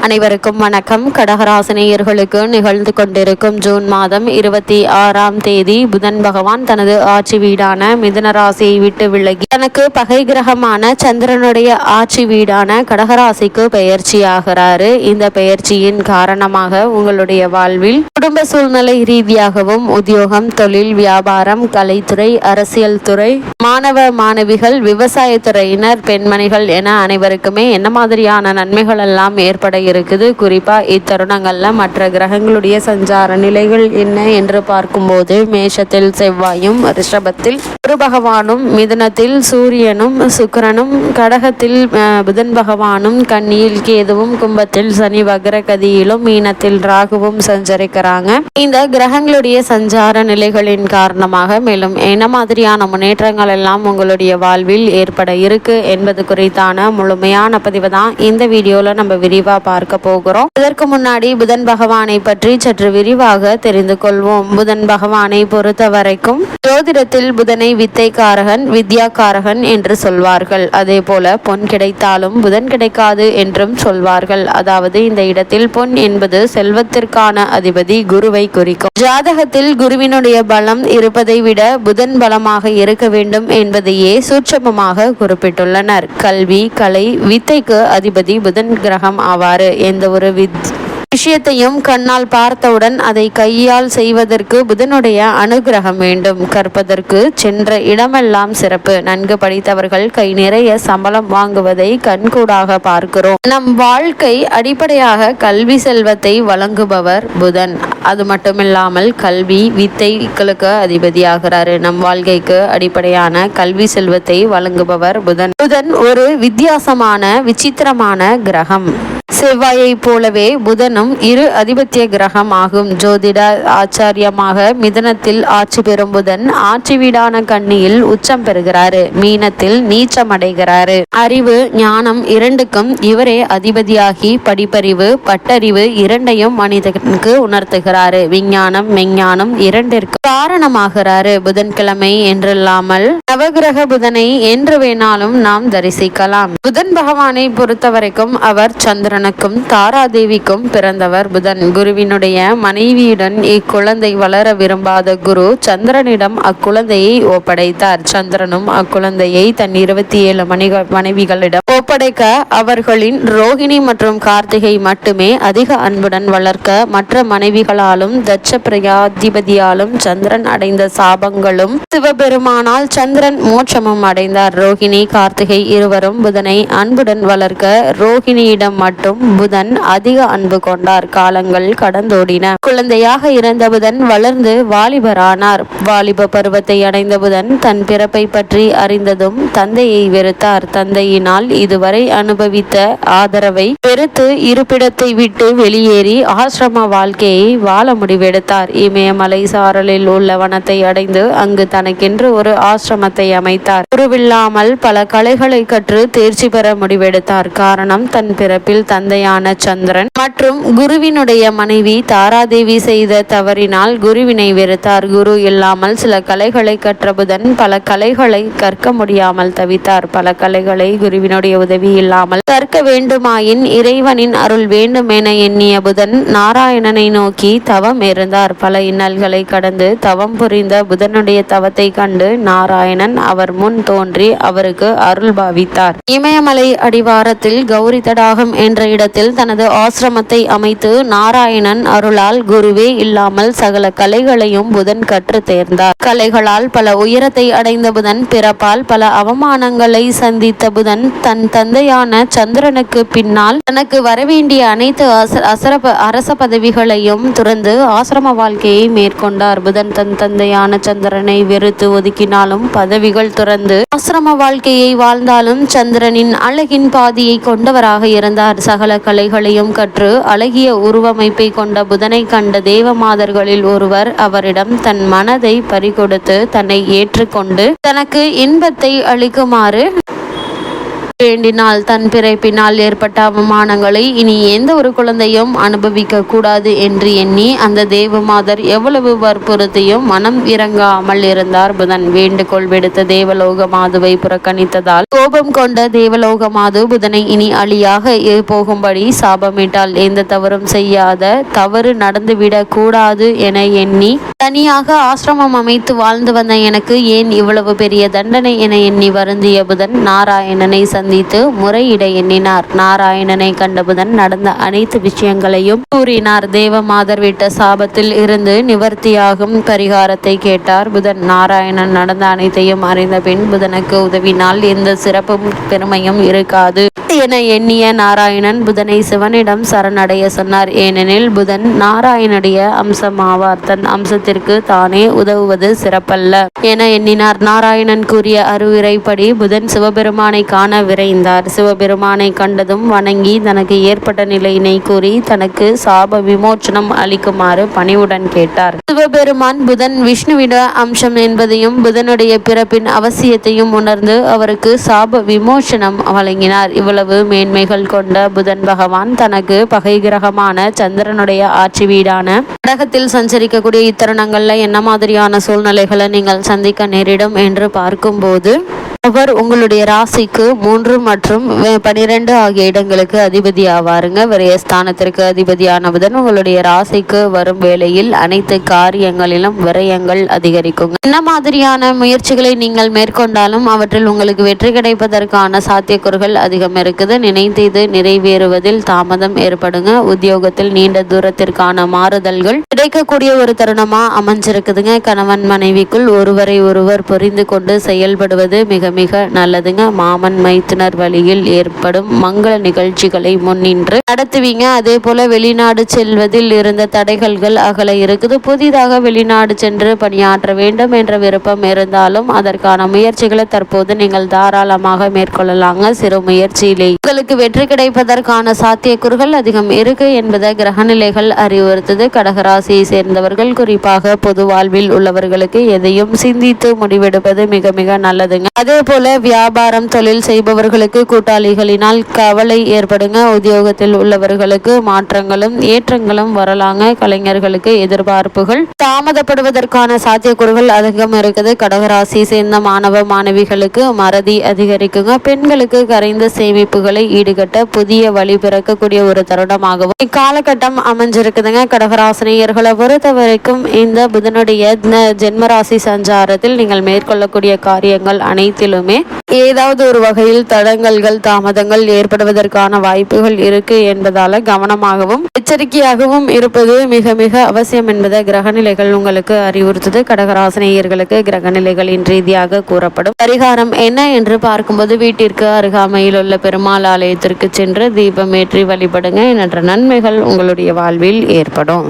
அனைவருக்கும் வணக்கம். கடகராசினியர்களுக்கு நிகழ்ந்து கொண்டிருக்கும் ஜூன் மாதம் 26ஆம் தேதி புதன் பகவான் தனது ஆட்சி வீடான மிதுன ராசியை விட்டு விலகி தனக்கு பகை கிரகமான சந்திரனுடைய ஆட்சி வீடான கடகராசிக்கு பெயர்ச்சியாகிறாரு. இந்த பெயர்ச்சியின் காரணமாக உங்களுடைய வாழ்வில் குடும்ப சூழ்நிலை ரீதியாகவும் உத்தியோகம், தொழில், வியாபாரம், கலைத்துறை, அரசியல் துறை, மாணவ மாணவிகள், விவசாயத்துறையினர், பெண்மணிகள் என அனைவருக்குமே என்ன மாதிரியான நன்மைகள் எல்லாம் ஏற்பட இருக்குது. குறிப்பா இத்தருணங்கள்ல மற்ற கிரகங்களுடைய சஞ்சார நிலைகள் என்ன என்று பார்க்கும்போது மேஷத்தில் செவ்வாயும், ரிஷபத்தில் குரு பகவானும், மிதுனத்தில் சூரியனும் சுக்கிரனும், கடகத்தில் புதன் பகவானும், கன்னியில் கேதுவும், கும்பத்தில் சனி வக்ரகதியிலும், மீனத்தில் ராகுவும் சஞ்சரிக்கிறாங்க. இந்த கிரகங்களுடைய சஞ்சார நிலைகளின் காரணமாக மேலும் என்ன மாதிரியான முன்னேற்றங்கள் எல்லாம் உங்களுடைய வாழ்வில் ஏற்பட இருக்கு என்பது குறித்தான முழுமையான பதிவு தான் இந்த வீடியோல நம்ம விரிவா பார்க்க போகிறோம். இதற்கு முன்னாடி புதன் பகவானை பற்றி சற்று விரிவாக தெரிந்து கொள்வோம். புதன் பகவானை பொறுத்த வரைக்கும் ஜோதிடத்தில் புதனை வித்தைக்காரகன், வித்யாக்காரகன் என்று சொல்வார்கள். அதே போல பொன் கிடைத்தாலும் புதன் கிடைக்காது என்றும் சொல்வார்கள். அதாவது இந்த இடத்தில் பொன் என்பது செல்வத்திற்கான அதிபதி குருவை குறிக்கும். ஜாதகத்தில் குருவினுடைய பலம் இருப்பதை விட புதன் பலமாக இருக்க வேண்டும் என்பதையே சூட்சமமாக குறிப்பிட்டுள்ளனர். கல்வி, கலை, வித்தைக்கு அதிபதி புதன் கிரகம் ஆவாறு. எந்த ஒரு விஷயத்தையும் கண்ணால் பார்த்தவுடன் அதை கையால் செய்வதற்கு புதனுடைய அனுகிரகம் வேண்டும். கற்பதற்கு சென்ற இடமெல்லாம் சிறப்பு. நன்கு படித்தவர்கள் கை நிறைய சம்பளம் வாங்குவதை கண்கூடாக பார்க்கிறோம். நம் வாழ்க்கை அடிப்படையாக கல்வி செல்வத்தை வழங்குபவர் புதன். அது மட்டுமில்லாமல் கல்வி வித்தைகளுக்கு அதிபதியாகிறாரு. நம் வாழ்க்கைக்கு அடிப்படையான கல்வி செல்வத்தை வழங்குபவர் புதன். புதன் ஒரு வித்தியாசமான விசித்திரமான கிரகம். செவ்வாயை போலவே புதனும் இரு அதிபத்திய கிரகம் ஆகும். ஜோதிட ஆச்சாரியமாக மிதுனத்தில் ஆட்சி பெறும் புதன் ஆட்சி வீடான கன்னியில் உச்சம் பெறுகிறாரு. மீனத்தில் நீச்சம் அடைகிறாரு. அறிவு, ஞானம் இரண்டுக்கும் இவரே அதிபதியாகி படிப்பறிவு, பட்டறிவு இரண்டையும் மனிதனுக்கு உணர்த்துகிறாரு. விஞ்ஞானம், மெஞ்ஞானம் இரண்டிற்கு காரணமாகிறாரு. புதன்கிழமை என்றில்லாமல் நவகிரக புதனை என்று வேணாலும் நாம் தரிசிக்கலாம். புதன் பகவானை பொறுத்தவரைக்கும் அவர் சந்திரனுக்கும் தாராதேவிக்கும் பிறந்தவர் புதன். குருவினுடைய மனைவியுடன் இக்குழந்தை வளர விரும்பாத குரு சந்திரனிடம் அக்குழந்தையை ஒப்படைத்தார். சந்திரனும் அக்குழந்தையை தன் 27 மனைவிகளிடம் ஒப்படைக்க அவர்களின் ரோகிணி மற்றும் கார்த்திகை மட்டுமே அதிக அன்புடன் வளர்க்க மற்ற மனைவிகளாலும் தட்ச பிரயாதிபதியாலும் சந்திரன் அடைந்த சாபங்களும் சிவபெருமானால் சந்திரன் மோட்சமும் அடைந்தார். ரோகிணி, கார்த்திகை இருவரும் புதனை அன்புடன் வளர்க்க ரோகிணியிடம் மட்டும் புதன் அதிக அன்பு கொண்டார். காலங்கள் கடந்தோடின. குழந்தையாக இருந்த புதன் வளர்ந்து வாலிபரானார். வாலிப பருவத்தை அடைந்த புதன் தன் பிறப்பை பற்றி அறிந்ததும் தந்தையை வெறுத்தார். தந்தையினால் இதுவரை அனுபவித்த ஆதரவை வெறுத்து இருப்பிடத்தை விட்டு வெளியேறி ஆசிரம வாழ்க்கையை வாழ முடிவெடுத்தார். இமயமலை சாரலில் உள்ள வனத்தை அடைந்து அங்கு தனக்கென்று ஒரு ஆசிரமத்தை அமைத்தார். குருவில்லாமல் பல கலைகளை கற்று தேர்ச்சி பெற முடிவெடுத்தார். காரணம், தன் பிறப்பில் தந்தையான சந்திரன் மற்றும் குருவினுடைய மனைவி தாராதேவி செய்த தவறினால் குருவினை வெறுத்தார். குரு இல்லாமல் சில கலைகளை கற்ற புதன் பல கலைகளை கற்க முடியாமல் தவித்தார். பல கலைகளை குருவினுடைய உதவி இல்லாமல் கற்க வேண்டுமாயின் இறைவனின் அருள் வேண்டும் என எண்ணிய புதன் நாராயணனை நோக்கி தவம் இருந்தார். பல இன்னல்களை கடந்து தவம் புரிந்த புதனுடைய தவத்தை கண்டு நாராயணன் அவர் முன் தோன்றி அவருக்கு அருள் பாவித்தார். இமயமலை அடிவாரத்தில் கௌரி தடாகம் என்ற இடத்தில் தனது ஆசிரமத்தை அமைத்து நாராயணன் அருளால் குருவே இல்லாமல் சகல கலைகளையும் புதன் கற்று தேர்ந்தார். கலைகளால் பல உயரத்தை அடைந்த புதன் பிறப்பால் பல அவமானங்களை சந்தித்த புதன் தன் தந்தையான சந்திரனுக்கு பின்னால் தனக்கு வரவேண்டிய அனைத்து அரச பதவிகளையும் துறந்து ஆசிரம வாழ்க்கையை மேற்கொண்டார். புதன் தன் தந்தையான சந்திரனை வெறுத்து ஒதுக்கினாலும் பதவிகள் துறந்து ஆசிரம வாழ்க்கையை வாழ்ந்தாலும் சந்திரனின் அழகின் பாதியை கொண்டவராக இருந்தார். சகல கலைகளையும் கற்று அழகிய உருவமைப்பை கொண்ட புதனை கண்ட தேவமாதர்களில் ஒருவர் அவரிடம் தன் மனதை பறிகொடுத்து தன்னை ஏற்றுக்கொண்டு தனக்கு இன்பத்தை அளிக்குமாறு வேண்டினால் தன் பிறப்பினால் ஏற்பட்ட அவமானங்களை இனி எந்த ஒரு குழந்தையும் அனுபவிக்க கூடாது என்று எண்ணி அந்த தேவமாதர் எவ்வளவு வற்புறுத்தியும் மனம் இறங்காமல் இருந்தார் புதன். வேண்டுகோள் விடுத்த தேவலோக மாதுவை புறக்கணித்ததால் கோபம் கொண்ட தேவலோக மாது புதனை இனி அழியாக போகும்படி சாபமிட்டால் எந்த தவறும் செய்யாத தவறு நடந்துவிடக் கூடாது என எண்ணி தனியாக ஆசிரமம் அமைத்து வாழ்ந்து வந்த எனக்கு ஏன் இவ்வளவு பெரிய தண்டனை என எண்ணி வருந்திய புதன் நாராயணனை சந்தித்து முறையிட எண்ணினார். நாராயணனை கண்ட புதன் நடந்த அனைத்து விஷயங்களையும் கூறினார். தேவமாதர் விட்ட சாபத்தில் இருந்து நிவர்த்தியாகும் பரிகாரத்தை கேட்டார் புதன். நாராயணன் நடந்த அனைத்தையும் அறிந்த பின் புதனுக்கு உதவினால் எந்த சிறப்பும் பெருமையும் இருக்காது என எண்ணிய நாராயணன் புதனை சிவனிடம் சரணடைய சொன்னார். ஏனெனில் புதன் நாராயணனுடைய அம்சமாவார். தன் அம்சத்திற்கு தானே உதவுவது சிறப்பல்ல என எண்ணினார். நாராயணன் கூறிய அறிவுரைப்படி புதன் சிவபெருமானை காண விரைந்தார். சிவபெருமானை கண்டதும் வணங்கி தனக்கு ஏற்பட்ட நிலையினை கூறி தனக்கு சாப விமோச்சனம் அளிக்குமாறு பணிவுடன் கேட்டார். சிவபெருமான் புதன் விஷ்ணுவிட அம்சம் என்பதையும் புதனுடைய பிறப்பின் அவசியத்தையும் உணர்ந்து அவருக்கு சாப விமோச்சனம் வழங்கினார். இவ்வளவு மேன்மைகள் கொண்ட புதன் பகவான் தனக்கு பகை கிரகமான சந்திரனுடைய ஆட்சி வீடான கடகத்தில் சஞ்சரிக்கக்கூடிய இத்தருணங்கள்ல என்ன மாதிரியான சூழ்நிலைகளை நீங்கள் சந்திக்க நேரிடும் என்று பார்க்கும்போது அவர் உங்களுடைய ராசிக்கு 3 மற்றும் 12 ஆகிய இடங்களுக்கு அதிபதி ஆவாருங்க. விரயஸ்தானத்திற்கு அதிபதியான புதன் உங்களுடைய ராசிக்கு வரும் வேளையில் அனைத்து காரியங்களிலும் விரயங்கள் அதிகரிக்கும். என்ன மாதிரியான முயற்சிகளை நீங்கள் மேற்கொண்டாலும் அவற்றில் உங்களுக்கு வெற்றி கிடைப்பதற்கான சாத்தியக்கூறுகள் அதிகம் இருக்குது. நினைத்தது நிறைவேறுவதில் தாமதம் ஏற்படுங்க. உத்தியோகத்தில் நீண்ட தூரத்திற்கான மாறுதல்கள் கிடைக்கக்கூடிய ஒரு தருணமா அமைஞ்சிருக்குதுங்க. கணவன் மனைவிக்குள் ஒருவரை ஒருவர் புரிந்து கொண்டு செயல்படுவது மிக மிக நல்லதுங்க. மாமன் மைத்துனர் வழியில் ஏற்படும் மங்கள நிகழ்ச்சிகளை முன்னின்று நடத்துவீங்க. அதே போல வெளிநாடு செல்வதில் இருந்த தடைகள்கள் அகல இருக்குது. புதிதாக வெளிநாடு சென்று பணியாற்ற வேண்டும் என்ற விருப்பம் இருந்தாலும் அதற்கான முயற்சிகளை தற்போது நீங்கள் தாராளமாக மேற்கொள்ளலாங்க. சிறு முயற்சியிலே உங்களுக்கு வெற்றி கிடைப்பதற்கான சாத்தியக்கூறுகள் அதிகம் இருக்கு என்பதை கிரகநிலைகள் அறிவுறுத்தது. கடகராசியை சேர்ந்தவர்கள் குறிப்பாக பொது வாழ்வில் உள்ளவர்களுக்கு எதையும் சிந்தித்து முடிவெடுப்பது மிக மிக நல்லதுங்க. அதே போல வியாபாரம் தொழில் செய்பவர்களுக்கு கூட்டாளிகளினால் கவலை ஏற்படுங்க. உத்தியோகத்தில் உள்ளவர்களுக்கு மாற்றங்களும் ஏற்றங்களும் வரலாங்க. கலைஞர்களுக்கு எதிர்பார்ப்புகள் தாமதப்படுவதற்கான சாத்தியக்கூறுகள் அதிகம் இருக்குது. கடகராசி சேர்ந்த மாணவ மாணவிகளுக்கு மறதி அதிகரிக்குங்க. பெண்களுக்கு கரைந்த சேமிப்புகளை ஈடுகட்ட புதிய வழி பிறக்கக்கூடிய ஒரு தருணமாகவும் இக்காலகட்டம் அமைஞ்சிருக்குதுங்க. கடகராசினியர்களை பொறுத்த வரைக்கும் இந்த புதனுடைய ஜென்மராசி சஞ்சாரத்தில் நீங்கள் மேற்கொள்ளக்கூடிய காரியங்கள் அனைத்திலுமே ஏதாவது ஒரு வகையில் தடங்கல்கள் தாமதங்கள் ஏற்படுவதற்கான வாய்ப்புகள் இருக்கு என்பதால கவனமாகவும் எச்சரிக்கையாகவும் இருப்பது மிக மிக அவசியம் என்பதை கிரகநிலைகள் உங்களுக்கு அறிவுறுத்தது. கடகராசினியர்களுக்கு கிரகநிலைகளின் ரீதியாக கூறப்படும் பரிகாரம் என்ன என்று பார்க்கும்போது வீட்டிற்கு அருகாமையில் உள்ள பெருமாள் ஆலயத்திற்கு சென்று தீபமேற்றி வழிபடுங்க. என்ற நன்மைகள் உங்களுடைய வாழ்வில் ஏற்படும்.